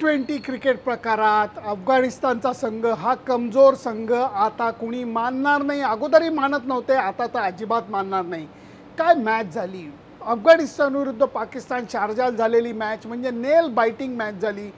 T20 cricket प्रकारात अफगाणिस्तानचा संघ हा कमजोर संघ आता कुणी मानणार नाही। अगोदरही मानत नव्हते, आता तर अजिबात मानणार नाही। काय मॅच झाली अफगाणिस्तान विरुद्ध पाकिस्तान शारजात झालेली मॅच म्हणजे नेल बाइटिंग मॅच झाली।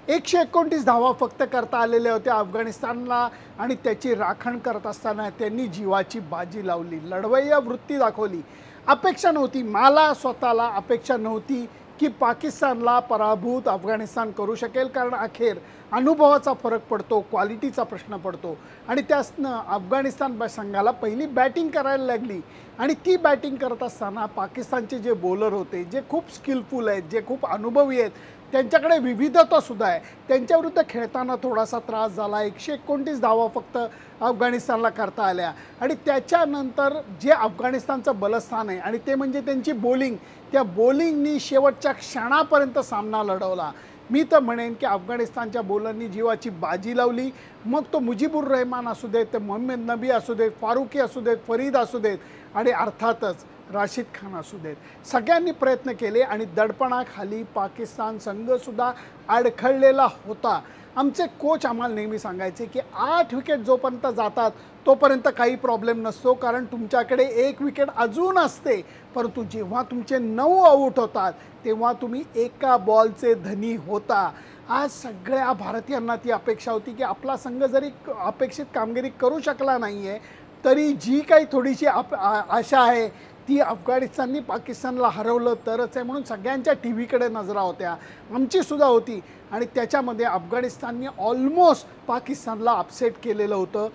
129 धावा फक्त करता आलेल्या होत्या अफगाणिस्तानला आणि त्याची राखण करत असताना त्यांनी जीवाची बाजी लावली, लढवय्या वृत्ती दाखवली। अपेक्षा नव्हती, मला स्वतःला अपेक्षा नव्हती की पाकिस्तानला पराभूत अफगाणिस्तान करू शकेल, कारण अखेर अनुभवाचा फरक पडतो, क्वालिटीचा प्रश्न पडतो आणि त्यासनं अफगाणिस्तान संघाला पहिली बॅटिंग करायला लागली आणि ती बॅटिंग करत असताना पाकिस्तानचे जे बॉलर होते, जे खूप स्किलफुल आहेत, जे खूप अनुभवी आहेत, त्यांच्याकडे विविधता सुद्धा आहे, त्यांच्याविरुद्ध खेळताना थोडासा त्रास झाला। 129 धावा फक्त अफगाणिस्तानला करता आल्या आणि त्याच्यानंतर जे अफगाणिस्तानचं बलस्थान आहे आणि ते म्हणजे त्यांची बॉलिंग, त्या बॉलिंगनी शेवटच्या क्षणापर्यंत सामना लढवला। मी तर म्हणेन की अफगाणिस्तानच्या बॉलरनी जीवाची बाजी लावली, मग तो मुजीबुर रहमान असू देत, ते मोहम्मद नबी असू देत, फारुकी असू देत, फरीद असू देत आणि अर्थातच राशिद खान असू देत, सगळ्यांनी प्रयत्न केले आणि दडपणाखाली पाकिस्तान संघसुद्धा अडखळलेला होता। आमचे कोच आम्हाला नेहमी सांगायचे की 8 विकेट जोपर्यंत जातात तोपर्यंत काही प्रॉब्लेम नसतो, कारण तुमच्याकडे 1 विकेट अजून असते, परंतु जेव्हा तुमचे 9 आऊट होतात तेव्हा तुम्ही एका बॉलचे धनी होता। आज सगळ्या भारतीयांना ती अपेक्षा होती की आपला संघ जरी अपेक्षित कामगिरी करू शकला नाही आहे तरी जी काही थोडीशी आशा आहे ती अफगाणिस्ताननी पाकिस्तानला हरवलं तरच आहे, म्हणून सगळ्यांच्या टीव्हीकडे नजरा होत्या, आमची सुद्धा होती आणि त्याच्यामध्ये अफगाणिस्तानने ऑलमोस्ट पाकिस्तानला अपसेट केलेलं होतं।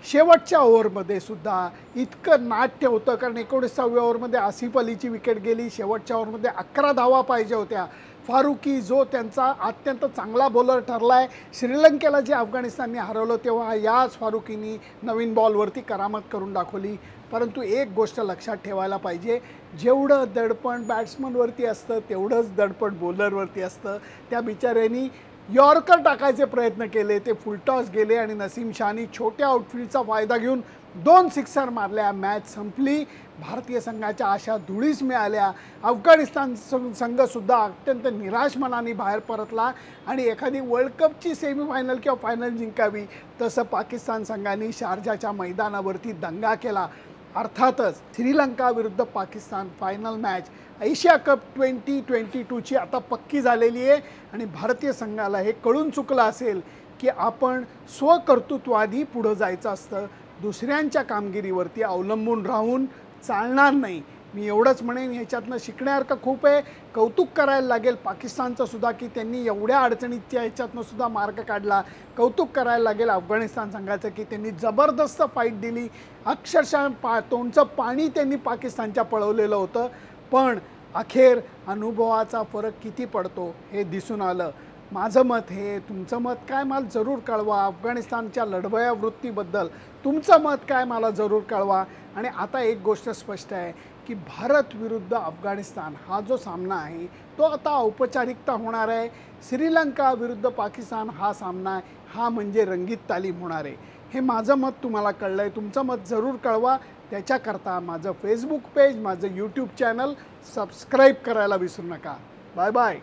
शेवटच्या ओव्हरमध्ये सुद्धा इतकं नाट्य होतं, कारण 19व्या ओव्हरमध्ये आसिफ अलीची विकेट गेली, शेवटच्या ओव्हरमध्ये 11 धावा पाहिजे होत्या। फारुकी जो त्यांचा अत्यंत चांगला बॉलर ठरला आहे, श्रीलंकेला जे अफगाणिस्तानने हरवलं तेव्हा याच फारुकीनी नवीन बॉलवरती करामत करून दाखवली। परंतु एक गोष्ट लक्षात ठेवायला पाहिजे, जेवढं दडपण बॅट्समनवरती असतं तेवढंच दडपण बॉलरवरती असतं। त्या बिचाऱ्यांनी यॉर्कर टाकायचे प्रयत्न केले, ते फुलटॉस गेले आणि नसीम शहानी छोट्या आउटफील्डचा फायदा घेऊन 2 सिक्सर मारल्या, मॅच संपली। भारतीय संघाच्या आशा धुळीस मिळाल्या। अफगाणिस्तान संघसुद्धा अत्यंत निराश मनाने बाहेर परतला आणि एखादी वर्ल्ड कपची सेमीफायनल किंवा फायनल जिंकावी तसं पाकिस्तान संघाने शारजाच्या मैदानावरती दंगा केला। अर्थातच श्रीलंका विरुद्ध Pakistan final match Asia cup 2022ची आता पक्की झालेली आहे आणि भारतीय संघाला हे कळून चुकलं असेल की आपण स्वकर्तृत्वादी पुढे जायचं असतं, दुसऱ्यांच्या कामगिरीवरती अवलंबून राहून चालणार नाही। मी एवढंच म्हणेन, ह्याच्यातनं शिकण्यासारखं खूप आहे, कौतुक करायला लागेल पाकिस्तानचं सुद्धा की त्यांनी एवढ्या अडचणीच्या ह्याच्यातनं सुद्धा मार्ग काढला। कौतुक करायला लागेल अफगाणिस्तान संघाचं की त्यांनी जबरदस्त फाईट दिली, अक्षरशः तोंडचं पाणी त्यांनी पाकिस्तानच्या पळवलेलं होतं, पण अखेर अनुभवाचा फरक किती पडतो हे दिसून आलं। माझं मत हे, तुमचं मत काय मला जरूर कळवा। अफगाणिस्तानच्या लढवया वृत्तीबद्दल तुमचं मत काय मला जरूर कळवा। आणि आता एक गोष्ट स्पष्ट आहे की भारत विरुद्ध अफगाणिस्तान हा जो सामना आहे तो आता औपचारिकता होणार आहे। श्रीलंका विरुद्ध पाकिस्तान हा सामना हा म्हणजे रंगीत तालीम होणार आहे। हे माझं मत तुम्हाला कळलं आहे, तुमचं मत जरूर कळवा। त्याच्याकरता माझं फेसबुक पेज, माझं यूट्यूब चॅनल सबस्क्राईब करायला विसरू नका। Bye bye.